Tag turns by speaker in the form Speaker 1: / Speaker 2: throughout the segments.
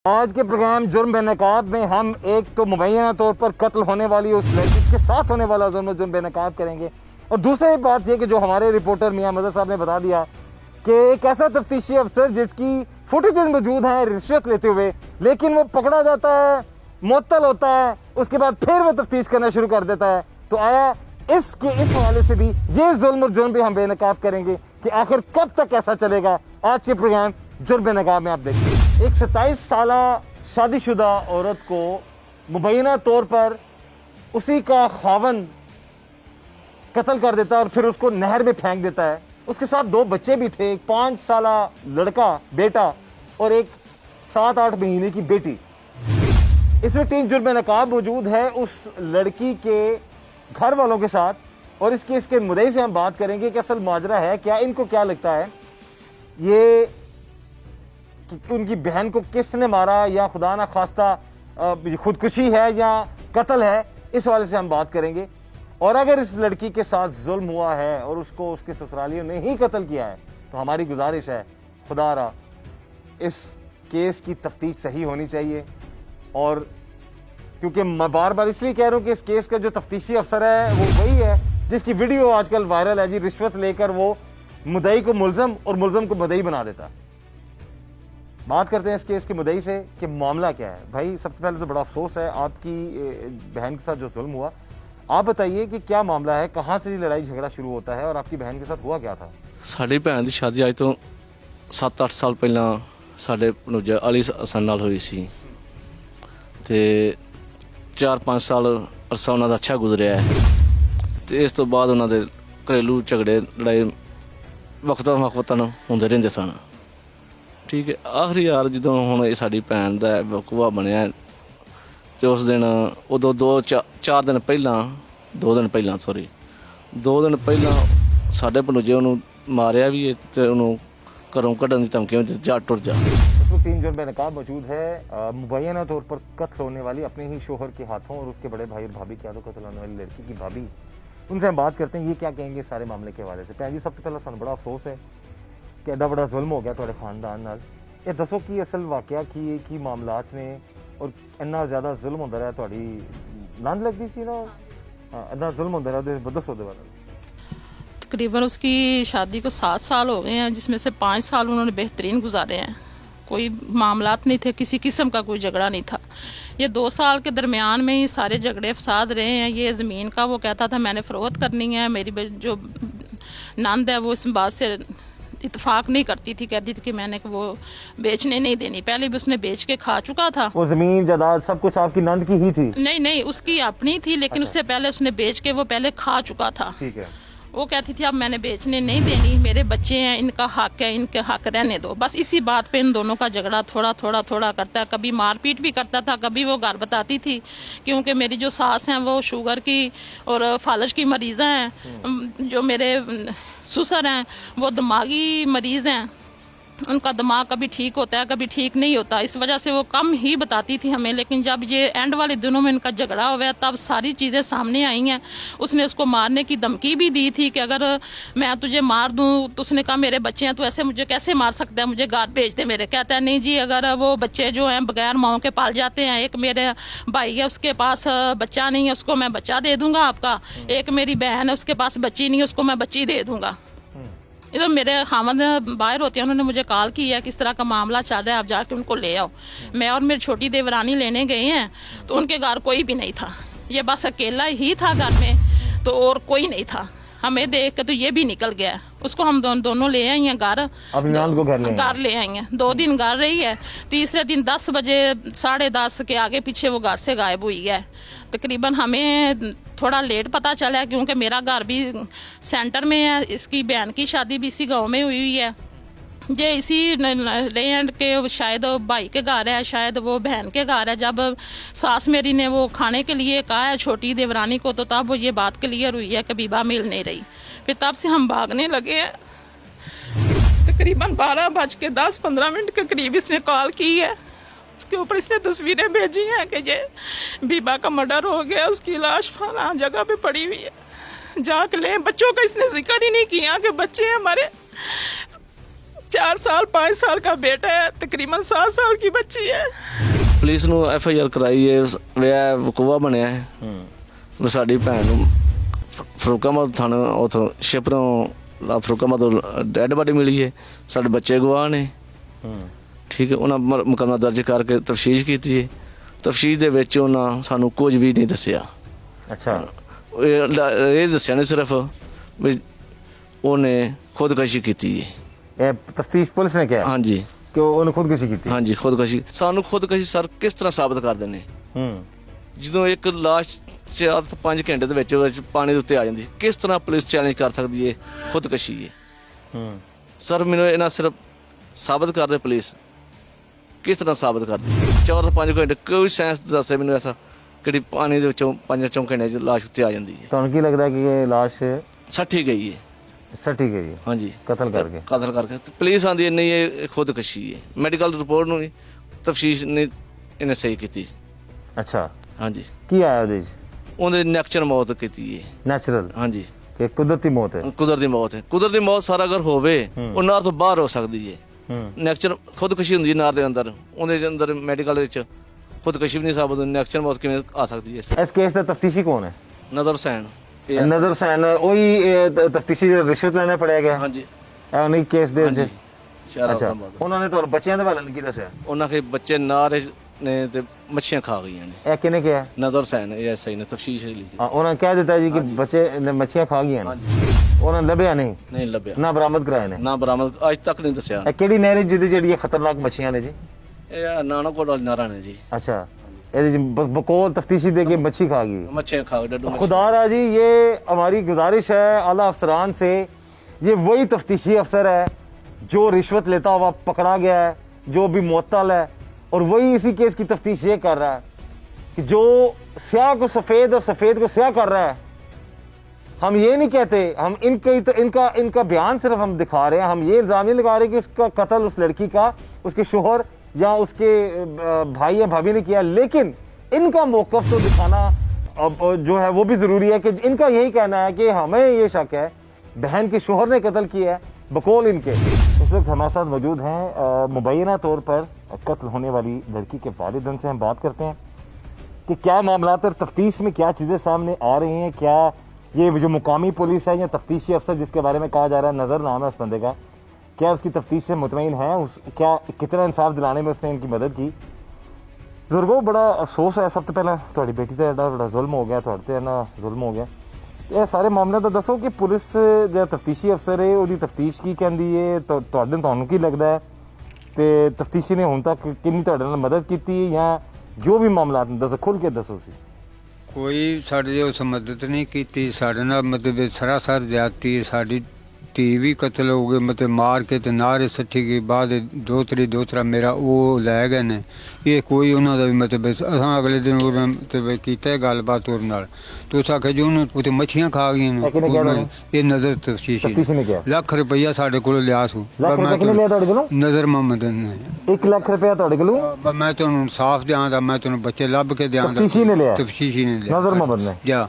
Speaker 1: आज के प्रोग्राम जुर्म बेनकाब में हम एक तो मुबैना तौर पर कत्ल होने वाली उस लड़की के साथ होने वाला जुर्म बेनकाब करेंगे, और दूसरी बात यह कि जो हमारे रिपोर्टर मियां मजहर साहब ने बता दिया कि एक ऐसा तफ्तीशी अफसर जिसकी फुटेजेस मौजूद हैं रिश्वत लेते हुए, लेकिन वो पकड़ा जाता है, मुअत्तल होता है, उसके बाद फिर वो तफ्तीश करना शुरू कर देता है। तो आया इस हवाले से भी ये जुल्म और जुर्म भी हम बेनकाब करेंगे कि आखिर कब तक ऐसा चलेगा। आज के प्रोग्राम जुर्म बेनकाब में आप देखिए, एक 27 साल शादीशुदा औरत को मुबैना तौर पर उसी का खावन कत्ल कर देता है और फिर उसको नहर में फेंक देता है। उसके साथ 2 बच्चे भी थे, एक 5 साल लड़का बेटा और एक 7-8 महीने की बेटी। इसमें 3 जुर्म नकाब मौजूद है उस लड़की के घर वालों के साथ, और इस केस के मुद्दे से हम बात करेंगे कि असल माजरा है क्या, इनको क्या लगता है ये उनकी बहन को किसने मारा, या खुदा ना खास्ता खुदकुशी है या कत्ल है, इस वाले से हम बात करेंगे। और अगर इस लड़की के साथ जुल्म हुआ है और उसको उसके ससुरालियों ने ही कत्ल किया है, तो हमारी गुजारिश है खुदारा इस केस की तफ्तीश सही होनी चाहिए। और क्योंकि मैं बार बार इसलिए कह रहा हूँ कि इस केस का जो तफ्तीशी अफसर है वो वही है जिसकी वीडियो आजकल वायरल है जी, रिश्वत लेकर वो मुद्दई को मुलजम और मुलजम को मुद्दई बना देता। बात करते हैं इस केस के मुद्दई से कि मामला क्या है। भाई सबसे पहले तो बड़ा अफसोस है आपकी बहन के साथ जो जुल्म हुआ, आप बताइए कि क्या मामला है, कहाँ से लड़ाई झगड़ा शुरू होता है और आपकी बहन के साथ हुआ क्या था?
Speaker 2: साड़ी भैन की शादी अज तो 7-8 साल पहला साढ़े भनूजा अली हसन नाल हुई सी, ते 4-5 साल अरसा उन्होंने अच्छा गुजरिया है। तो इस तो बाद उन्होंने घरेलू झगड़े लड़ाई वक्तन होंदे रहिंदे सन। ठीक है, आखिरी यार जो हुण साडी भैन दा वकूआ बनया, तो उस दिन उदों 2-4 दिन पहला 2 दिन पहला सॉरी 2 दिन पहला साढ़े भनूजे उन्होंने मारिया भी है, तो उन्होंने घरों कढ़न की धमकी में जा टुर जा।
Speaker 1: 3 जुर्म नकाब मौजूद है मुबैना तौर पर कत्ल होने वाली अपने ही शोहर के हाथों और उसके बड़े भाई और भाभी के हाथों कत्ल होने वाली लड़की की भाभी, उनसे हम बात करते हैं ये क्या कहेंगे सारे मामले के हवाले से। भैन जी सबसे पहला सानू बड़ा अफसोस है कि एडा बड़ा जुल्म हो गया तुहाडे खानदान नाल। ये दसो कि असल वाकया की मामलात ने और इन्ना ज़्यादा जुल्म होंदा रहा, तुहाडी नंद लगदी सी ना, इन्ना जुल्म होंदा रहा, दसो दे बारे।
Speaker 3: तकरीबन उसकी शादी को 7 साल हो गए हैं, जिसमें से 5 साल उन्होंने बेहतरीन गुजारे हैं। कोई मामलात नहीं थे, किसी किस्म का कोई झगड़ा नहीं था। ये 2 साल के दरमियान में ही सारे झगड़े फसाद रहे हैं। ये ज़मीन का वो कहता था मैंने फ़रोख्त करनी है, मेरी जो नंद है वो इस बात से इत्तेफाक नहीं करती थी, कहती थी कि मैंने वो बेचने नहीं देनी। पहले भी उसने बेच के खा चुका था।
Speaker 1: वो ज़मीन जायदाद सब कुछ आपकी नंद की ही थी?
Speaker 3: नहीं, उसकी अपनी थी, लेकिन उससे पहले उसने बेच के वो पहले खा चुका था।
Speaker 1: ठीक है।
Speaker 3: वो कहती थी अब मैंने बेचने नहीं देनी, मेरे बच्चे हैं, इनका हक है, इनके हक रहने दो। बस इसी बात पे इन दोनों का झगड़ा थोड़ा करता है। कभी मारपीट भी करता था, कभी वो घर बताती थी क्योंकि मेरी जो सास हैं वो शुगर की और फालज की मरीज़ हैं, जो मेरे ससुर हैं वो दिमागी मरीज़ हैं, उनका दिमाग कभी ठीक होता है कभी ठीक नहीं होता। इस वजह से वो कम ही बताती थी हमें। लेकिन जब ये एंड वाले दिनों में इनका झगड़ा हुआ तब सारी चीज़ें सामने आई हैं। उसने उसको मारने की धमकी भी दी थी कि अगर मैं तुझे मार दूं, तो उसने कहा मेरे बच्चे हैं, तो ऐसे मुझे कैसे मार सकता है, मुझे घर भेज दे मेरे। कहता है नहीं जी, अगर वो बच्चे जो हैं बगैर माओ के पाल जाते हैं, एक मेरे भाई है उसके पास बच्चा नहीं है, उसको मैं बच्चा दे दूँगा आपका, एक मेरी बहन है उसके पास बच्ची नहीं है, उसको मैं बच्ची दे दूँगा। इधर मेरे खामद बाहर होते हैं, उन्होंने मुझे कॉल की है किस तरह का मामला चल रहा है, आप जाके उनको ले आओ। मैं और मेरी छोटी देवरानी लेने गए हैं, तो उनके घर कोई भी नहीं था, ये बस अकेला ही था घर में, तो और कोई नहीं था। हमें देख के तो ये भी निकल गया। उसको हम दोनों ले आई हैं घर, घर ले आई हैं। 2 दिन घर रही है, तीसरे दिन 10 बजे 10:30 के आगे पीछे वो घर से गायब हुई है। तकरीबन हमें थोड़ा लेट पता चला क्योंकि मेरा घर भी सेंटर में है, इसकी बहन की शादी भी इसी गाँव में हुई है। ये इसी लैंड के शायद भाई के घर है, शायद वो बहन के घर है। जब सास मेरी ने वो खाने के लिए कहा है छोटी देवरानी को, तो तब वो ये बात क्लियर हुई है कि बीबा मिल नहीं रही। फिर तब से हम भागने लगे हैं। तकरीबन 12:10-15 के करीब इसने कॉल की है। उसके ऊपर इसने तस्वीरें भेजी हैं कि ये बीबा का मर्डर हो गया, उसकी लाश फलां जगह पे पड़ी हुई है, जाके ले। बच्चों का इसने जिक्र ही नहीं किया कि बच्चे हमारे 4 साल 5 साल का बेटा है, तकरीबन 7 साल की बच्ची है।
Speaker 2: ਪੁਲਿਸ ਨੂੰ FIR ਕਰਾਈ ਹੈ, ਵਿਆਹ ਵਕੂਆ ਬਣਿਆ ਹੈ। ਵੀ ਸਾਡੀ ਭੈਣ ਨੂੰ ਫਰੂਕਾਬਾਦ ਥਾਣਾ ਉੱਥੋਂ ਸ਼ਿਪਰੋਂ ਫਰੂਕਾਬਾਦ ਤੋਂ ਡੈਡ ਬਾਡੀ ਮਿਲੀ ਹੈ। ਸਾਡੇ ਬੱਚੇ ਗਵਾਹ ਨੇ। ਠੀਕ ਹੈ, ਉਹਨਾਂ ਮੁਕੱਦਮਾ ਦਰਜ ਕਰਕੇ ਤਫਤੀਸ਼ ਕੀਤੀ ਹੈ। ਤਫਤੀਸ਼ ਦੇ ਵਿੱਚ ਉਹਨਾਂ ਸਾਨੂੰ ਕੁਝ ਵੀ ਨਹੀਂ ਦੱਸਿਆ।
Speaker 1: ਅੱਛਾ,
Speaker 2: ਇਹ ਦੱਸਿਆ ਨੇ ਸਿਰਫ ਵੀ ਉਹਨੇ ਖੁਦਕਸ਼ੀ ਕੀਤੀ ਹੈ।
Speaker 1: ਇਹ ਤਫਤੀਸ਼ ਪੁਲਿਸ ਨੇ ਕਿਹਾ
Speaker 2: ਹਾਂਜੀ
Speaker 1: ਕਿ ਉਹਨੇ ਖੁਦਕੁਸ਼ੀ ਕੀਤੀ।
Speaker 2: ਹਾਂਜੀ ਖੁਦਕਸ਼ੀ। ਸਾਨੂੰ ਖੁਦਕਸ਼ੀ ਸਰ ਕਿਸ ਤਰ੍ਹਾਂ ਸਾਬਤ ਕਰ ਦਿੰਦੇ ਜਦੋਂ ਇੱਕ ਲਾਸ਼ 4 ਤੋਂ 5 ਘੰਟੇ ਦੇ ਵਿੱਚ ਪਾਣੀ ਦੇ ਉੱਤੇ ਆ ਜਾਂਦੀ, ਕਿਸ ਤਰ੍ਹਾਂ ਪੁਲਿਸ ਚੈਲੰਜ ਕਰ ਸਕਦੀ ਹੈ ਖੁਦਕਸ਼ੀ ਹੈ? ਸਰ ਮੈਨੂੰ ਇਹਨਾਂ ਸਿਰਫ ਸਾਬਤ ਕਰ ਦੇ ਪੁਲਿਸ, ਕਿਸ ਤਰ੍ਹਾਂ ਸਾਬਤ ਕਰਦੀ? 4 ਤੋਂ 5 ਘੰਟੇ ਕੋਈ ਸਾਇੰਸ ਦੱਸੇ ਮੈਨੂੰ ਐਸਾ ਕਿਹੜੀ ਪਾਣੀ ਦੇ ਵਿੱਚੋਂ 5 ਘੰਟੇ 'ਚ ਲਾਸ਼ ਉੱਤੇ ਆ ਜਾਂਦੀ ਹੈ।
Speaker 1: ਤੁਹਾਨੂੰ ਕੀ ਲੱਗਦਾ ਕਿ ਇਹ ਲਾਸ਼
Speaker 2: ਸੱਟੀ ਗਈ ਹੈ?
Speaker 1: ਸੱਟੀ ਗਈ ਹੈ,
Speaker 2: ਹਾਂਜੀ,
Speaker 1: ਕਤਲ ਕਰਕੇ।
Speaker 2: ਕਤਲ ਕਰਕੇ। ਤੇ ਪੁਲਿਸ ਆਂਦੀ ਨਹੀਂ ਇਹ ਖੁਦਕਸ਼ੀ ਹੈ। ਮੈਡੀਕਲ ਰਿਪੋਰਟ ਨੂੰ ਤਫਤੀਸ਼ ਨੇ ਇਹਨੇ ਸਹੀ ਕੀਤੀ।
Speaker 1: ਅੱਛਾ,
Speaker 2: ਹਾਂਜੀ।
Speaker 1: ਕੀ ਆਇਆ ਉਹਦੇ 'ਚ?
Speaker 2: ਉਹਦੇ ਨੈਕਚਰ ਮੌਤ ਕੀਤੀ ਹੈ।
Speaker 1: ਨੈਚੁਰਲ?
Speaker 2: ਹਾਂਜੀ,
Speaker 1: ਕਿ ਕੁਦਰਤੀ ਮੌਤ ਹੈ?
Speaker 2: ਕੁਦਰਤੀ ਮੌਤ ਹੈ। ਕੁਦਰਤੀ ਮੌਤ ਸਾਰਾ ਅਗਰ ਹੋਵੇ ਉਹ ਨਾਰ ਤੋਂ ਬਾਹਰ ਹੋ ਸਕਦੀ ਹੈ। ਨੈਕਚਰ ਖੁਦਕਸ਼ੀ ਹੁੰਦੀ ਹੈ ਨਾਰ ਦੇ ਅੰਦਰ, ਉਹਦੇ ਅੰਦਰ ਮੈਡੀਕਲ ਵਿੱਚ ਖੁਦਕਸ਼ੀ ਵੀ ਨਹੀਂ ਸਾਬਤ ਹੁੰਦੀ। ਨੈਕਚਰ ਮੌਤ ਕਿਵੇਂ ਆ ਸਕਦੀ ਹੈ?
Speaker 1: ਇਸ ਕੇਸ ਦਾ ਤਫਤੀਸ਼ੀ ਕੌਣ ਹੈ?
Speaker 2: ਨਜ਼ਰ ਹੁਸੈਨ।
Speaker 1: ਨਜ਼ਰ ਹੁਸੈਨ ਉਹੀ ਤਫਤੀਸ਼ੀ ਰਿਸ਼ਵਤ ਲੈਣਾ ਪੜਿਆ ਗਿਆ?
Speaker 2: ਹਾਂਜੀ,
Speaker 1: ਇਹ ਉਹਨੇ ਕੇਸ ਦੇ ਵਿੱਚ।
Speaker 2: ਸ਼ਹਿਰ
Speaker 1: ਅੱਛਾ, ਉਹਨਾਂ ਨੇ ਤੁਹਾਨੂੰ ਬੱਚਿਆਂ ਦੇ ਬਾਰੇ ਕੀ ਦੱਸਿਆ?
Speaker 2: ਉਹਨਾਂ ਕੇ ਬੱਚੇ ਨਾਰ ਨੇ ਤੇ ਮੱਛੀਆਂ ਖਾ ਗਈਆਂ ਨੇ।
Speaker 1: ਇਹ ਕਿਹਨੇ ਕਿਹਾ?
Speaker 2: ਨਜ਼ਰ ਹੁਸੈਨ ਇਹ ਐਸਾ ਹੀ ਨੇ ਤਫਤੀਸ਼ ਲਈ।
Speaker 1: ਉਹਨਾਂ ਨੇ ਕਹਿ ਦਿੱਤਾ ਜੀ ਕਿ ਬੱਚੇ ਨੇ ਮੱਛੀਆਂ ਖਾ ਗਈਆਂ ਨੇ। ਉਹਨਾਂ ਨੇ ਲੱਭਿਆ ਨਹੀਂ
Speaker 2: ਲੱਭਿਆ,
Speaker 1: ਨਾ ਬਰਾਮਦ ਕਰਾਏ ਨੇ?
Speaker 2: ਨਾ ਬਰਾਮਦ ਅੱਜ ਤੱਕ ਨਹੀਂ ਦੱਸਿਆ।
Speaker 1: ਇਹ ਕਿਹੜੀ ਨਹਿਰ ਜਿਹਦੀ ਜਿਹੜੀਆਂ ਖਤਰਨਾਕ ਮੱਛੀਆਂ ਨੇ ਜੀ?
Speaker 2: ਇਹ ਨਾਨਕੋਟ ਵਾਲੀ ਨਾਰਾ ਨੇ ਜੀ।
Speaker 1: अच्छा, ये बकौल तफ्तीशी दे के मच्छी खा गई।
Speaker 2: मच्छी खा गई डड्डू।
Speaker 1: खुदारा जी ये हमारी गुजारिश है आला अफसरान से, ये वही तफ्तीशी अफसर है जो रिश्वत लेता हुआ पकड़ा गया है, जो भी मुअत्तल है, और वही इसी केस की तफ्तीश ये कर रहा है कि जो स्याह को सफ़ेद और सफ़ेद को स्याह कर रहा है। हम ये नहीं कहते, हम इनका बयान सिर्फ हम दिखा रहे हैं। हम ये इल्ज़ाम नहीं लगा रहे कि उसका कत्ल उस लड़की का उसके शोहर या उसके भाई या भाभी ने किया, लेकिन इनका मौक़िफ़ तो दिखाना अब जो है वो भी ज़रूरी है कि इनका यही कहना है कि हमें ये शक है बहन के शोहर ने कत्ल किया है बकौल इनके। इस वक्त हमारे साथ मौजूद हैं मुबैना तौर पर कत्ल होने वाली लड़की के वालिद। उनसे हम बात करते हैं कि क्या मामला और तफ्तीश में क्या चीज़ें सामने आ रही हैं। क्या ये जो मुकामी पुलिस है या तफ्तीशी अफसर जिसके बारे में कहा जा रहा है, नज़र नाम है उस बंदे का, क्या उसकी तफ्तीश से मुतमईन है? क्या कितना इंसाफ दिलाने में उसने इनकी मदद की? बुजुर्गों, बड़ा अफसोस है। सब तो पहला थोड़ी बेटी तो एडा बड़ा जुल्म हो गया, थोड़े ते ना जुल्म हो गया। ਇਹ ਸਾਰੇ ਮਾਮਲੇ ਦਾ ਦੱਸੋ ਕਿ ਪੁਲਿਸ ਜਿਹੜਾ ਤਫਤੀਸ਼ੀ ਅਫਸਰ ਹੈ ਉਹਦੀ ਤਫਤੀਸ਼ ਕੀ ਕਹਿੰਦੀ ਹੈ? ਤੁਹਾਨੂੰ ਕੀ ਲੱਗਦਾ ਹੈ ਤੇ ਤਫਤੀਸ਼ੀ ਨੇ ਹੁਣ ਤੱਕ ਕਿੰਨੀ ਤੁਹਾਡੇ ਨਾਲ ਮਦਦ ਕੀਤੀ ਹੈ ਜਾਂ ਜੋ ਵੀ ਮਾਮਲਾ ਦੱਸੋ, ਖੁੱਲ ਕੇ ਦੱਸੋ ਸੀ।
Speaker 4: ਕੋਈ ਸਾਡੇ ਉਸ ਮਦਦ ਨਹੀਂ ਕੀਤੀ। ਸਾਡੇ ਨਾਲ ਮਤਲਬ ਸਰਾਸਰ ਜ਼ਿਆਦਤੀ। ਸਾਡੀ ਧੀ ਵੀ ਕਤਲ ਹੋ ਗਏ, ਮਤਲਬ ਮਾਰ ਕੇ ਤੇ ਨਾਰੇ ਸੱਟੀ ਗਈ। ਬਾਅਦ ਦੋਤਰਾ ਮੇਰਾ ਉਹ ਲੈ ਗਏ ਨੇ। ਇਹ ਕੋਈ ਉਹਨਾਂ ਦਾ ਵੀ ਮਤਲਬ ਅਸਾਂ ਅਗਲੇ ਦਿਨ ਉਹਨਾਂ ਮਤਲਬ ਕੀਤਾ ਗੱਲਬਾਤ ਉਹਦੇ ਨਾਲ। ਤੁਸੀਂ ਆਖਿਆ ਜੀ ਉਹਨੂੰ ਉੱਥੇ ਮੱਛੀਆਂ ਖਾ ਗਈਆਂ ਨੇ। ਇਹ ਨਜ਼ਰ ਤਫਤੀਸ਼ੀ
Speaker 1: ਨੇ ਕਿਹਾ
Speaker 4: ਲੱਖ ਰੁਪਈਆ ਸਾਡੇ ਕੋਲ ਲਿਆ ਸੂ। ਨਜ਼ਰ ਮੁਹੰਮਦ ਨੇ
Speaker 1: 1 ਲੱਖ ਰੁਪਇਆ ਤੁਹਾਡੇ ਕੋਲੋਂ।
Speaker 4: ਮੈਂ ਤੁਹਾਨੂੰ ਇਨਸਾਫ ਦਿਆਂਗਾ, ਮੈਂ ਤੁਹਾਨੂੰ ਬੱਚੇ ਲੱਭ ਕੇ ਦਿਆਂਗਾ।
Speaker 1: ਤਫਤੀਸ਼ੀ ਨੇ ਲਿਆ?
Speaker 4: ਤਫਤੀਸ਼ੀ ਨੇ ਲਿਆ,
Speaker 1: ਨਜ਼ਰ ਮੁਹੰਮਦ ਨੇ।
Speaker 4: ਜਾ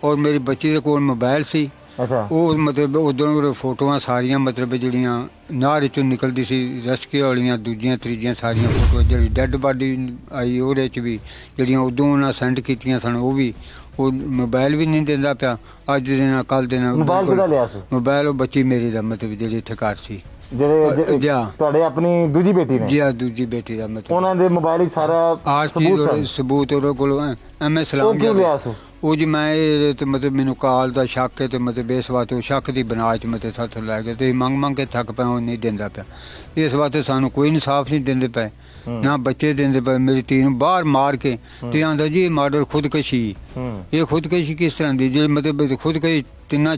Speaker 4: ਔਰ ਮੇਰੀ ਬੱਚੀ ਦੇ ਕੋਲ ਮੋਬਾਈਲ ਸੀ।
Speaker 1: ਅੱਛਾ,
Speaker 4: ਉਹ ਮਤਲਬ ਉਦੋਂ ਫੋਟੋਆਂ ਸਾਰੀਆਂ ਮਤਲਬ ਜਿਹੜੀਆਂ ਨਾਰ ਚੋਂ ਨਿਕਲਦੀ ਸੀ, ਰਸਕੇ ਵਾਲੀਆਂ ਦੂਜੀਆਂ ਤੀਜੀਆਂ ਸਾਰੀਆਂ ਫੋਟੋਆਂ, ਜਿਹੜੀ ਡੈੱਡ ਬਾਡੀ ਆਈ ਉਹਦੇ 'ਚ ਵੀ ਜਿਹੜੀਆਂ ਉਦੋਂ ਉਹਨਾਂ ਸੈਂਡ ਕੀਤੀਆਂ ਸਨ ਉਹ ਵੀ। ਉਹ ਮੋਬਾਈਲ ਵੀ ਨਹੀਂ ਦਿੰਦਾ ਪਿਆ ਅੱਜ ਦੇ ਨਾਲ ਕੱਲ੍ਹ ਦੇ ਨਾਲ।
Speaker 1: ਮੋਬਾਈਲ ਕਿਹਦਾ ਲਿਆ ਸੀ?
Speaker 4: ਮੋਬਾਈਲ ਉਹ ਬੱਚੀ ਮੇਰੀ ਦਾ ਮਤਲਬ ਜਿਹੜੀ ਇੱਥੇ ਘਰ ਸੀ,
Speaker 1: ਜਿਹੜੇ ਤੁਹਾਡੇ ਆਪਣੀ ਦੂਜੀ ਬੇਟੀ ਨੇ? ਜੀ
Speaker 4: ਆ, ਦੂਜੀ ਬੇਟੀ ਦਾ ਮਤਲਬ।
Speaker 1: ਉਹਨਾਂ ਦੇ ਮੋਬਾਈਲ ਵਿੱਚ ਸਾਰਾ
Speaker 4: ਸਬੂਤ ਉਹਦੇ ਕੋਲ ਐਮ ਐਸ ਸਲਾਮ
Speaker 1: ਲਿਆ ਸੀ।
Speaker 4: ਉਹ ਜੀ ਮੈਂ ਇਹ ਮਤਲਬ ਮੈਨੂੰ ਕਾਲ ਦਾ ਸ਼ੱਕ ਹੈ ਤੇ ਮਤਲਬ ਇਸ ਵਾਸਤੇ ਉਹ ਸ਼ੱਕ ਦੀ ਬਣਾ 'ਚ ਮਤਲਬ ਸਾਥੋਂ ਲੈ ਕੇ ਤੇ ਮੰਗ ਕੇ ਥੱਕ ਪਿਆ, ਉਹ ਨਹੀਂ ਦਿੰਦਾ ਪਿਆ। ਇਸ ਵਾਸਤੇ ਸਾਨੂੰ ਕੋਈ ਇਨਸਾਫ ਨਹੀਂ ਦਿੰਦੇ ਪਏ, ਨਾ ਬੱਚੇ ਦਿੰਦੇ ਪਏ। ਮੇਰੀ ਧੀ ਨੂੰ ਬਾਹਰ ਮਾਰ ਕੇ ਤੇ ਆਂਦਾ ਜੀ ਇਹ ਮਾਡਲ ਖੁਦਕਸ਼ੀ। ਇਹ ਖੁਦਕਸ਼ੀ ਕਿਸ ਤਰ੍ਹਾਂ ਦੀ? ਜਿਹੜੀ ਮਤਲਬ ਖੁਦਕਸ਼ੀ ਤਿੰਨਾਂ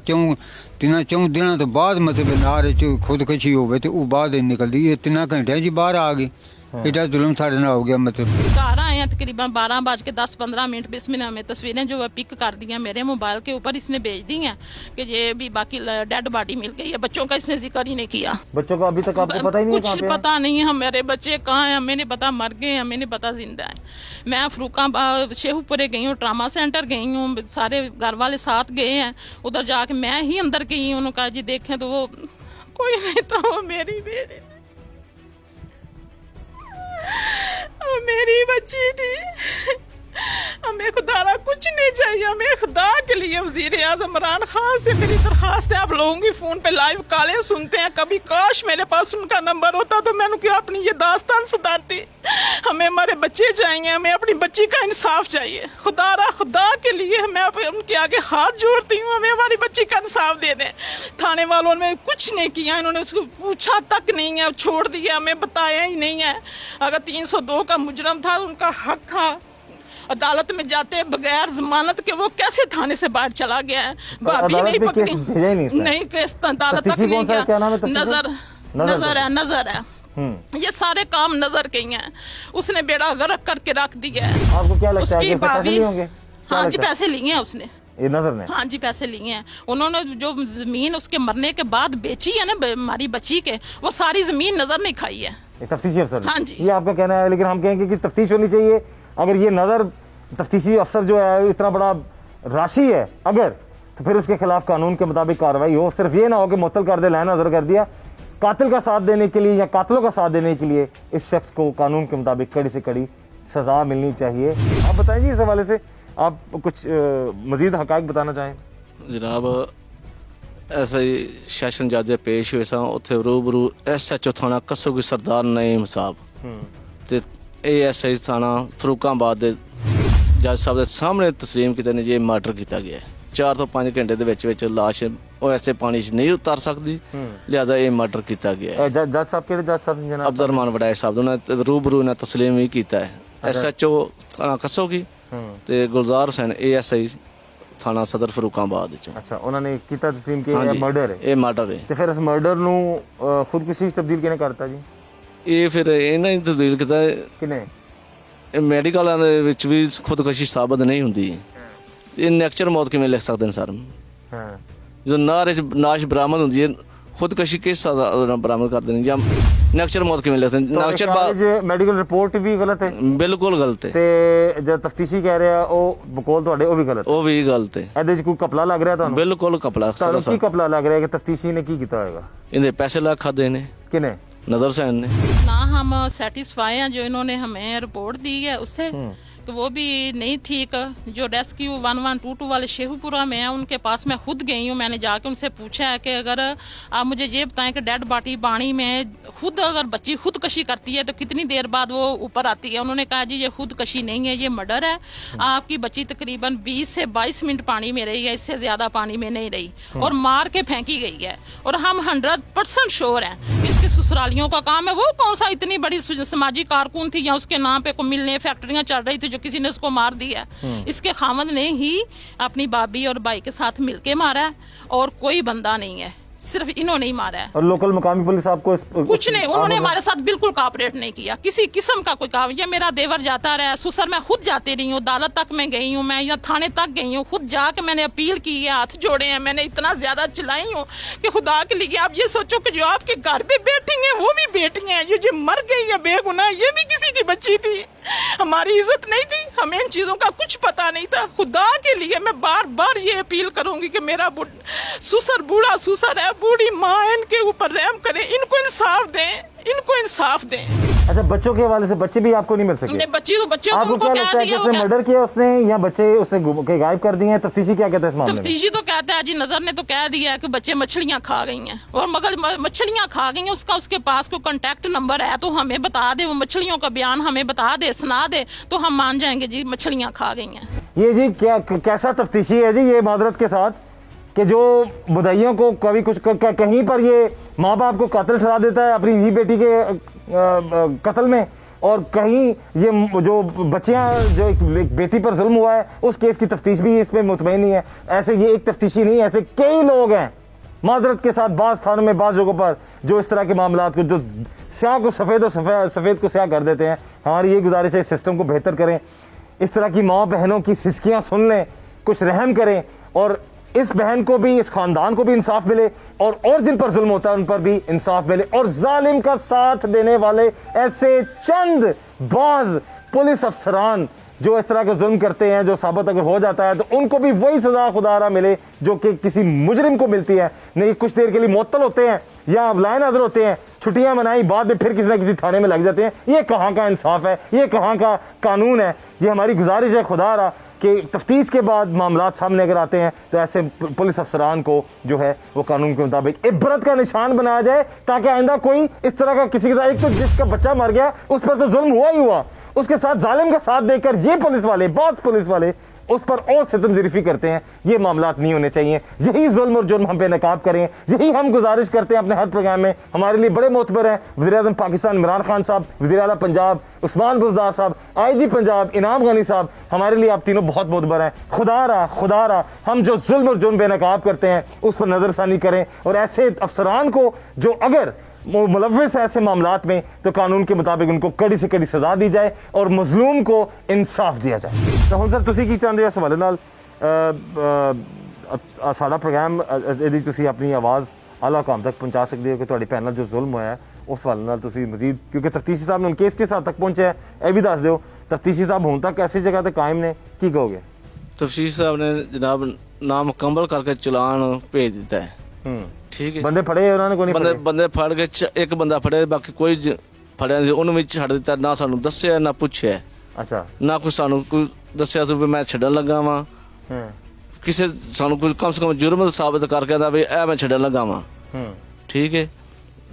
Speaker 4: ਚੌਂ ਦਿਨਾਂ ਤੋਂ ਬਾਅਦ ਮਤਲਬ ਨਾਰ 'ਚ ਖੁਦਕਸ਼ੀ ਹੋਵੇ ਤੇ ਉਹ ਬਾਅਦ ਨਿਕਲਦੀ। ਇਹ 3 ਘੰਟਿਆਂ 'ਚ ਬਾਹਰ ਆ ਗਈ। एडा जुल्म साढ़े नाल हो गया। मतलब
Speaker 3: घर आए हैं तकरीबन 12:10-15 बिस्मिल्लाह में तस्वीरें जो है पिक कर दी हैं मेरे मोबाइल के ऊपर, इसने भेज दी हैं कि ये भी बाकी डेड बॉडी मिल गई है। बच्चों का इसने जिक्र ही नहीं किया।
Speaker 1: बच्चों का अभी तक आपको पता ही नहीं?
Speaker 3: कुछ पता नहीं है। हमारे बच्चे कहाँ हैं हमें नहीं पता, मर गए हैं हमें नहीं पता, जिंदा है। मैं फरूकाबाद शेखुपुरे गई हूँ, ट्रामा सेंटर गई हूँ, सारे घर वाले साथ गए हैं। उधर जाके मैं ही अंदर गई, उन्होंने कहा जी देखें तो वो کوئی نہیں تھا, وہ میری بیٹی تھی, وہ میری بچی تھی. ہمیں خدا را کچھ نہیں چاہیے, ہمیں خدا کے لیے وزیر اعظم عمران خان سے میری درخواست ہے, آپ لوگوں کی فون پہ لائیو کالیں سنتے ہیں, کبھی کاش میرے پاس ان کا نمبر ہوتا تو میں ان کو اپنی یہ داستان سناتی. ہمیں ہمارے بچے چاہیے, ہمیں اپنی بچی کا انصاف چاہیے. خدا کے لیے میں ان کے آگے ہاتھ جوڑتی ہوں, ہمیں ہماری بچی کا انصاف دے دیں. تھانے والوں نے کچھ نہیں کیا, انہوں نے اس کو پوچھا تک نہیں ہے, چھوڑ دیا, ہمیں بتایا ہی نہیں ہے. اگر 302 کا مجرم تھا, ان کا حق تھا عدالت میں جاتے بغیر ضمانت کے, وہ کیسے تھانے سے باہر چلا گیا ہے. بھابھی نہیں پکڑی, نہیں کیس عدالت تک نہیں گیا. نظر ہے یہ سارے کام نظر کے ہی ہیں. اس نے بیڑا غرق کر کے رکھ دیا ہے.
Speaker 1: آپ کو کیا لگتا ہے
Speaker 3: اس کی
Speaker 1: کہ پیسے لیے ہوں گے؟
Speaker 3: ہاں جی پیسے لیے ہیں اس نے,
Speaker 1: یہ نظر نے,
Speaker 3: ہاں جی پیسے لیے ہیں. انہوں نے جو زمین اس کے مرنے کے بعد بیچی ہے نا ہماری بچی کے, وہ ساری زمین نظر نہیں کھائی ہے.
Speaker 1: تفتیشی افسر,
Speaker 3: ہاں جی,
Speaker 1: یہ آپ کا کہنا ہے, لیکن ہم کہیں گے کہ تفتیش ہونی چاہیے. اگر یہ نظر تفتیشی افسر جو ہے اتنا بڑا راشی ہے اگر, تو پھر اس کے خلاف قانون کے مطابق کارروائی ہو. صرف یہ نہ ہو کہ معطل کر دے, لائن نظر کر دیا. قاتل کا ساتھ دینے کے لیے یا قاتلوں کا ساتھ دینے کے لیے اس شخص کو قانون کے مطابق کڑی سے کڑی سزا ملنی چاہیے. آپ بتائیں جی اس حوالے سے, آپ کچھ مزید حقائق بتانا چاہیں؟
Speaker 2: جناب ایسا ہی سیشن جج پیش ہوئے سا, اتنے روبرو SHO تھانہ کسو کی سردار نعیم صاحب تے ASI تھانہ فروخ آباد دے جج صاحب دے سامنے تسلیم کیتے نے جی مرڈر کیتا گیا ہے. 4 ਤੋਂ 5 ਘੰਟੇ ਦੇ ਵਿੱਚ ਲਾਸ਼ ਉਹ ਐਸੇ ਪਾਣੀ 'ਚ ਨਹੀਂ ਉਤਾਰ ਸਕਦੀ, ਲਿਹਾਜ਼ਾ ਇਹ ਮਰਡਰ ਕੀਤਾ ਗਿਆ ਹੈ.
Speaker 1: ਜੱਜ ਸਾਹਿਬ ਕਿਹੜੇ ਜੱਜ ਸਾਹਿਬ ਜਨਾਬ?
Speaker 2: ਅਬਦੁਰਰਹਿਮਾਨ ਵੜਾਏ ਸਾਹਿਬ ਉਹਨਾਂ ਨੇ ਰੂਬਰੂ ਨੇ ਤਸਲੀਮ ਵੀ ਕੀਤਾ ਹੈ. SHO ਥਾਣਾ ਕਸੋਗੀ ਤੇ ਗੁਲਜ਼ਾਰ ਹੁਸੈਨ ASI ਥਾਣਾ ਸਦਰ ਫਰੂਕਾਬਾਦ ਚ.
Speaker 1: ਅੱਛਾ, ਉਹਨਾਂ ਨੇ ਕੀਤਾ ਤਸਲੀਮ ਕਿ ਇਹ ਮਰਡਰ ਹੈ?
Speaker 2: ਇਹ ਮਰਡਰ ਹੈ.
Speaker 1: ਤੇ ਫਿਰ ਇਸ ਮਰਡਰ ਨੂੰ ਖੁਦਕੁਸ਼ੀ ਚ ਤਬਦੀਲ ਕਿਹਨੇ ਕਰਤਾ ਜੀ?
Speaker 2: ਇਹ ਫਿਰ ਇਹਨਾਂ ਨੇ ਤਬਦੀਲ ਕੀਤਾ.
Speaker 1: ਕਿਨੇ?
Speaker 2: ਮੈਡੀਕਲਾਂ ਦੇ ਵਿੱਚ ਵੀ ਖੁਦਕੁਸ਼ੀ ਸਾਬਤ ਨਹੀਂ ਹੁੰਦੀ. ਇਹ ਨੈਕਚਰ ਮੌਤ ਕਿਵੇਂ ਲਿਖ ਸਕਦੇ ਨੇ ਸਰ?
Speaker 1: ਹਾਂ,
Speaker 2: ਜਦੋਂ ਨਾਸ਼ ਬਰਾਮਦ ਹੁੰਦੀ ਹੈ, ਖੁਦਕੁਸ਼ੀ ਕਿਸ ਤਰ੍ਹਾਂ ਬਰਾਮਦ ਕਰਦੇ ਨੇ ਜਾਂ ਨੈਕਚਰ ਮੌਤ ਕਿਵੇਂ ਲਿਖਦੇ ਨੇ? ਨੈਕਚਰ ਬਾਅਦ
Speaker 1: ਮੈਡੀਕਲ ਰਿਪੋਰਟ ਵੀ ਗਲਤ ਹੈ,
Speaker 2: ਬਿਲਕੁਲ ਗਲਤ ਹੈ.
Speaker 1: ਤੇ ਜਦ ਤਫਤੀਸ਼ੀ ਕਹਿ ਰਿਹਾ ਉਹ ਬਕੌਲ ਤੁਹਾਡੇ ਉਹ ਵੀ ਗਲਤ,
Speaker 2: ਉਹ ਵੀ ਗਲਤ ਹੈ.
Speaker 1: ਇਹਦੇ 'ਚ ਕੋਈ ਕਪਲਾ ਲੱਗ ਰਿਹਾ ਤੁਹਾਨੂੰ?
Speaker 2: ਬਿਲਕੁਲ ਕਪਲਾ.
Speaker 1: ਤੁਹਾਨੂੰ ਕੀ ਕਪਲਾ ਲੱਗ ਰਿਹਾ ਕਿ ਤਫਤੀਸ਼ੀ ਨੇ ਕੀ ਕੀਤਾ ਹੋਏਗਾ?
Speaker 2: ਇਹਦੇ ਪੈਸੇ ਲਾ ਖਾਦੇ ਨੇ.
Speaker 1: ਕਿਨੇ?
Speaker 2: नजर हुसैन ने.
Speaker 3: ना हम सेटिस्फाई हैं जो इन्होंने हमें रिपोर्ट दी है उससे, तो वो भी नहीं ठीक. जो रेस्क्यू 1122 वाले शेखुपुरा में है उनके पास मैं खुद गई हूँ. मैंने जाके उनसे पूछा है कि अगर आप मुझे ये बताएं कि डेड बॉडी पानी में खुद अगर बच्ची खुदकशी करती है तो कितनी देर बाद वो ऊपर आती है? उन्होंने कहा जी ये खुदकशी नहीं है, ये मर्डर है. आपकी बच्ची तकरीबन 20 से 22 मिनट पानी में रही है, इससे ज़्यादा पानी में नहीं रही, और मार के फेंकी गई है. और हम 100% श्योर हैं इसके ससुरालियों का काम है. वो कौन सा इतनी बड़ी समाजी कारकुन थी या उसके नाम पे को मिलने फैक्ट्रियां चल रही थी जो किसी ने उसको मार दिया? इसके खामद ने ही अपनी भाभी और भाई के साथ मिलके मारा है, और कोई बंदा नहीं है, सिर्फ इन्होंने ही मारा है.
Speaker 1: और लोकल मुकामी पुलिस आपको
Speaker 3: कुछ नहीं, उन्होंने हमारे साथ बिल्कुल कोऑपरेट नहीं किया, किसी किस्म का कोई काम. ये मेरा देवर जाता रहा, ससुर मैं खुद जाती रही हूँ, अदालत तक मैं गई हूँ, मैं यहाँ थाने तक गई हूँ, खुद जाके मैंने अपील की है, हाथ जोड़े हैं, मैंने इतना ज्यादा चिल्लाई हूँ कि खुदा के लिए आप ये सोचो कि जो आपके घर पे बैठी हैं वो भी बेटी हैं, ये जो मर गई है बेगुनाह ये भी किसी की बच्ची थी. हमारी इज्जत नहीं थी, हमें इन चीजों का कुछ पता नहीं था. खुदा के लिए मैं बार बार ये अपील करूंगी कि मेरा ससुर बूढ़ा ससुर है, बूढ़ी माँ, इनके ऊपर रहम करें, इनको इंसाफ दें, इनको इंसाफ दें.
Speaker 1: अच्छा, बच्चों के हवाले से बच्चे भी आपको नहीं मिल सके?
Speaker 3: बच्ची तो बच्चों
Speaker 1: आपको क्या लगता है कि उसने मर्डर किया उसने या बच्चे उसने गायब कर दिए हैं? तफ्तीशी क्या कहता है इस मामले में?
Speaker 3: तफ्तीशी तो कहता है जी, नजर ने तो कह दिया है कि बच्चे मछलियां खा गई हैं, और मगर मछलियां खा गई हैं, उसके पास कोई कांटेक्ट नंबर है तो हमें बता दे, वो मछलियों का बयान हमें बता दे, सुना दे, तो हम मान जाएंगे जी मछलियां खा गई हैं.
Speaker 1: ये जी क्या कैसा तफ्तीशी है जी ये, मादरत के साथ, कि जो मुद्दइयों को कभी कुछ कहीं पर ये माँ बाप को कातिल ठहरा देता है अपनी ही बेटी के कत्ल में, और कहीं ये जो बच्चियाँ जो एक बेटी पर जुल्म हुआ है उस केस की तफ्तीश भी इस पर मुतमईन नहीं है. ऐसे ये एक तफ्तीशी नहीं, ऐसे कई लोग हैं मादरत के साथ बाज़ थानों में बाज़ जगहों पर जो इस तरह के मामलात को, जो स्याह को सफ़ेद और सफ़ेद को स्याह कर देते हैं. हमारी ये गुजारिश है इस सिस्टम को बेहतर करें, इस तरह की माँ बहनों की सिसकियाँ सुन लें, कुछ रहम करें, और इस बहन को भी, इस खानदान को भी इंसाफ मिले, और जिन पर जुल्म होता है उन पर भी इंसाफ मिले. और जालिम का साथ देने वाले ऐसे चंद बाज पुलिस अफसरान जो इस तरह का जुल्म करते हैं, जो साबित अगर हो जाता है तो उनको भी वही सजा खुदारा मिले जो कि किसी मुजरिम को मिलती है. नहीं, कुछ देर के लिए मुअत्तल होते हैं या आप लाइन हाजिर होते हैं, छुट्टियां मनाई, बाद में फिर किसी न किसी थाने में लग जाते हैं। ये कहाँ का इंसाफ है, ये कहाँ का कानून है? ये हमारी गुजारिश है खुदा रहा कि तफ्तीश के बाद मामला सामने अगर आते हैं तो ऐसे पुलिस अफसरान को जो है वो कानून के मुताबिक इबरत का निशान बनाया जाए, ताकि आइंदा कोई इस तरह का किसी के साथ, एक तो जिसका बच्चा मर गया उस पर तो जुल्म हुआ ही हुआ, उसके साथ जालिम का साथ देकर ये पुलिस वाले, बात पुलिस वाले उस पर और सितम ज़रीफ़ी करते हैं। ये मामलात नहीं होने चाहिए। यही जुल्म और जुर्म हम पे नकाब करें, यही हम गुजारिश करते हैं अपने हर प्रोग्राम में। हमारे लिए बड़े मोतबर हैं वज़ीर-ए-आज़म पाकिस्तान इमरान खान साहब, वज़ीर आला पंजाब उस्मान बुज़दार साहब, IG पंजाब इनाम गनी साहब, हमारे लिए आप तीनों बहुत मोतबर हैं। खुदा रहा हम जो जुल्म और जुर्म बेनकाब करते हैं उस पर नज़रसानी करें, और ऐसे अफसरान को जो अगर मुलव्विस है ऐसे मामलात में तो कानून के मुताबिक उनको कड़ी से कड़ी सजा दी जाए और मजलूम को इंसाफ दिया जाए। तो हम सर ਤੁਸੀਂ ਕੀ ਚਾਹੁੰਦੇ ਹੋ ਇਸ ਹਵਾਲੇ ਨਾਲ? ਸਾਡਾ ਪ੍ਰੋਗਰਾਮ ਇਹਦੀ ਤੁਸੀਂ ਆਪਣੀ ਆਵਾਜ਼ ਆਲਾ ਹਕਾਮ ਤੱਕ ਪਹੁੰਚਾ ਸਕਦੇ ਹੋ ਕਿ ਤੁਹਾਡੇ ਭੈਣ ਨਾਲ ਜੋ ਜ਼ੁਲਮ ਹੋਇਆ ਉਸ ਹਵਾਲੇ ਨਾਲ ਤੁਸੀਂ ਮਜ਼ੀਦ, ਕਿਉਂਕਿ ਤਫਤੀਸ਼ੀ ਸਾਹਿਬ ਨੇ ਹੁਣ ਕੇਸ ਕਿਸ ਹੱਦ ਤੱਕ ਪਹੁੰਚਿਆ ਹੈ ਇਹ ਵੀ ਦੱਸ ਦਿਓ। ਤਫਤੀਸ਼ੀ ਸਾਹਿਬ ਹੁਣ ਤੱਕ ਐਸੀ ਜਗ੍ਹਾ ਤੇ ਕਾਇਮ ਨੇ, ਕੀ ਕਹੋਗੇ?
Speaker 2: तफसीर साहब ने जनाब नामुकम्मल करके चलान भेज दिता है। ठीक है,
Speaker 1: ਬੰਦੇ ਫੜੇ ਉਹਨਾਂ ਨੇ ਕੋਈ ਨਹੀਂ
Speaker 2: ਬੰਦੇ
Speaker 1: ਫੜੇ?
Speaker 2: ਬੰਦੇ ਫੜ ਕੇ ਇੱਕ ਬੰਦਾ ਫੜਿਆ, ਬਾਕੀ ਕੋਈ ਫੜਿਆ ਨਹੀਂ। ਉਹਨੂੰ ਵਿੱਚ ਛੱਡ ਦਿੱਤਾ, ਨਾ ਸਾਨੂੰ ਦੱਸਿਆ ਨਾ ਪੁੱਛਿਆ,
Speaker 1: ਅੱਛਾ।
Speaker 2: ਨਾ ਕੋਈ ਸਾਨੂੰ ਕੋਈ ਦੱਸਿਆ ਸੀ ਵੀ ਮੈਂ ਛੱਡਣ ਲੱਗਾ ਵਾਂ।
Speaker 1: ਹੂੰ
Speaker 2: ਕਿਸੇ ਸਾਨੂੰ ਕੋਈ ਕਮ ਸੇ ਕਮ ਜੁਰਮ ਸਾਬਤ ਕਰਕੇ ਆਂਦਾ ਵੀ ਇਹ ਮੈਂ ਛੱਡਣ ਲੱਗਾ ਵਾਂ।
Speaker 1: ਹੂੰ
Speaker 2: ਠੀਕ ਹੈ,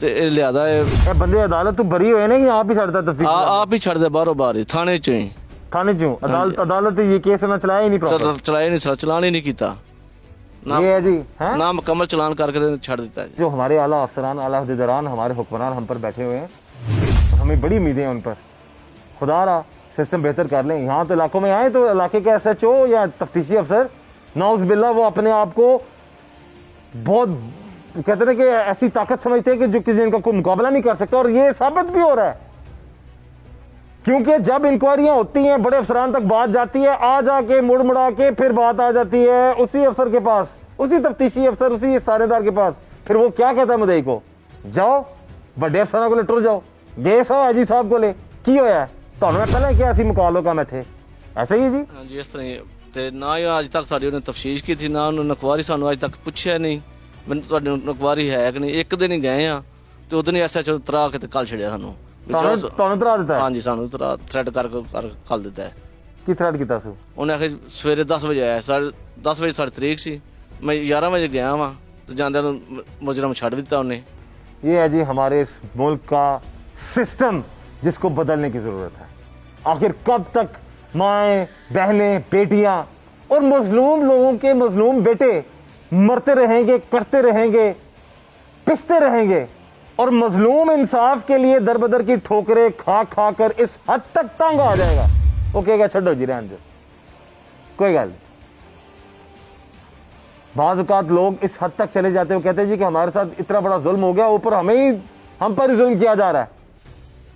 Speaker 2: ਤੇ ਇਹ ਲਿਆਦਾ
Speaker 1: ਇਹ ਬੰਦੇ ਅਦਾਲਤ ਤੋਂ ਬਰੀ ਹੋਏ ਨੇ ਕਿ ਆਪ ਹੀ ਛੱਡਦਾ ਤਫਤੀਸ਼?
Speaker 2: ਆਪ ਹੀ ਛੱਡਦੇ ਬਾਹਰੋਂ ਬਾਹਰ ਹੀ, ਥਾਣੇ ਚੋਂ ਹੀ।
Speaker 1: थाने क्यों? अदालत ये केस ना चलाया ही नहीं प्रॉपर।
Speaker 2: ਚਲਾਇਆ ਨਹੀਂ, ਚਲਾਨ ਹੀ ਨਹੀਂ ਕੀਤਾ।
Speaker 1: ये है जी, हैं?
Speaker 2: ਨਾ ਮੁਕੰਮਲ ਚਲਾਨ ਕਰਕੇ ਤੇ ਛੱਡ ਦਿੱਤਾ ਜੀ।
Speaker 1: जो हमारे आला अफसरान, आला अहदेदारान, हमारे हुक्मरान हम पर बैठे हुए हैं, हमें बड़ी उम्मीदें हैं उन पर। खुदा रहा सिस्टम बेहतर कर लें। यहाँ तो इलाकों में आए तो इलाके के SHO या तफ्तीशी अफसर नाउज़ बिल्ला वो अपने आप को बहुत कहते हैं कि ऐसी ताकत समझते हैं कि जो किसी इनका कोई मुकाबला नहीं कर सकता, और ये साबित भी हो रहा है क्योंकि जब इंक्वायरियां होती हैं बड़े अफसरान तक बात जाती है, आ जाके मुड़ मुड़ा के फिर बात आ जाती है उसी अफसर के पास, उसी तफ्तीशी अफसर, उसी थानेदार के पास। फिर वो क्या कहता है मुदई को, जाओ बड़े अफसरान को ले टुर जाओ, गए सो IG साहब को ले की होया ਤੁਹਾਨੂੰ ਪਹਿਲਾਂ ਕਿਹਾ ਸੀ ਮੁਕਾਬਲਾ ਕੰਮ ਇੱਥੇ, ਐਸਾ ਹੀ ਹੈ ਜੀ।
Speaker 2: ਹਾਂਜੀ ਇਸ ਤਰ੍ਹਾਂ ਹੀ। ਤੇ ਨਾ ਹੀ ਅੱਜ ਤੱਕ ਸਾਡੀ ਉਹਨੇ ਤਫਤੀਸ਼ ਕੀਤੀ, ਨਾ ਉਹਨੇ ਨਕਵਾਰੀ ਸਾਨੂੰ ਅੱਜ ਤੱਕ ਪੁੱਛਿਆ ਨਹੀਂ ਮੈਨੂੰ ਤੁਹਾਡੀ ਨਕਵਾਰੀ ਹੈ ਕਿ ਨਹੀਂ। ਇੱਕ ਦਿਨ ਹੀ ਗਏ ਆ ਤੇ ਉਦੋਂ ਹੀ SHO ਤਰਾ ਕੇ ਤੇ ਕੱਲ ਛੱਡਿਆ ਸਾਨੂੰ।
Speaker 1: ਤੁਹਾਨੂੰ ਤਰਾ ਦਿੱਤਾ?
Speaker 2: ਹਾਂਜੀ, ਸਾਨੂੰ ਤਰਾ ਥ੍ਰੈਡ ਕਰ ਕੱਲ ਦਿੱਤਾ ਹੈ।
Speaker 1: ਕੀ ਥ੍ਰੈਡ ਕੀਤਾ ਸੀ?
Speaker 2: ਉਹਨੇ ਆਖਿਆ ਸਵੇਰੇ 10 ਵਜੇ ਆਇਆ, 10 ਵਜੇ ਸਾਡੀ ਤਰੀਕ ਸੀ, ਮੈਂ 11 ਵਜੇ ਗਿਆ ਵਾਂ ਤੇ ਜਾਂਦਿਆਂ ਨੂੰ ਮੁਜਰਮ ਛੱਡ ਦਿੱਤਾ ਉਹਨੇ।
Speaker 1: ये है जी हमारे इस मुल्क का सिस्टम जिसको बदलने की ज़रूरत है। आखिर कब तक माएँ, बहनें, बेटियाँ और मजलूम लोगों के मजलूम बेटे मरते रहेंगे, कटते रहेंगे, पिसते रहेंगे, और मजलूम इंसाफ के लिए दर बदर की ठोकरें खा खा कर इस हद तक तंग आ जाएगा, वो कहेगा छड्डो जी रहने दो, कोई गल नहीं। बाज़ औक़ात लोग इस हद तक चले जाते हैं, वो कहते हैं जी कि हमारे साथ इतना बड़ा जुल्म हो गया, ऊपर हम पर ही जुल्म किया जा रहा है।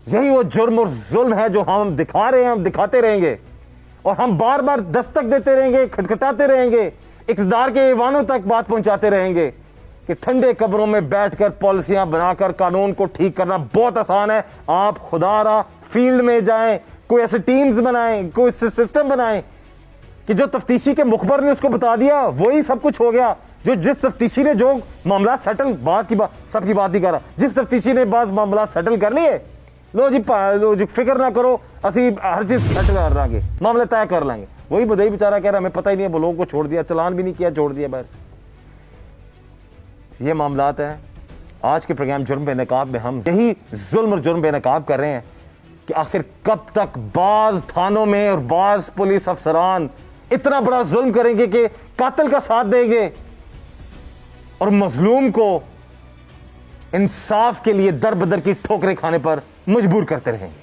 Speaker 1: यही वो जुर्म और जुल्म है जो हम दिखा रहे हैं, हम दिखाते रहेंगे, और हम बार बार दस्तक देते रहेंगे, खटखटाते रहेंगे, इक़्तिदार के ऐवानों तक बात पहुंचाते रहेंगे कि ठंडे कब्रों में बैठकर पॉलिसियां बनाकर कानून को ठीक करना बहुत आसान है। आप खुदारा फील्ड में जाएं, कोई ऐसे टीम्स बनाएं, कोई सिस्टम बनाएं कि जो तफ्तीशी के मुखबर ने उसको बता दिया वही सब कुछ हो गया। जो जिस तफ्तीशी ने जो मामला सेटल, बात की बात सबकी बात नहीं कर रहा, जिस तफ्तीशी ने बाज मामला सेटल कर लिए, लो जी फिक्र ना करो, असी हर चीज सेटल कर लांगे, मामले तय कर लांगे। वही बधाई बेचारा कह रहा हमें पता ही नहीं है, वो लोगों को छोड़ दिया, चलान भी नहीं किया, छोड़ दिया बस। ये मामलात है। आज के प्रोग्राम जुर्म बेनकाब में हम यही जुल्म और जुर्म बेनकाब कर रहे हैं कि आखिर कब तक बाज थानों में और बाज पुलिस अफसरान इतना बड़ा जुल्म करेंगे कि कातिल का साथ देंगे और मजलूम को इंसाफ के लिए दर बदर की ठोकरें खाने पर मजबूर करते रहेंगे।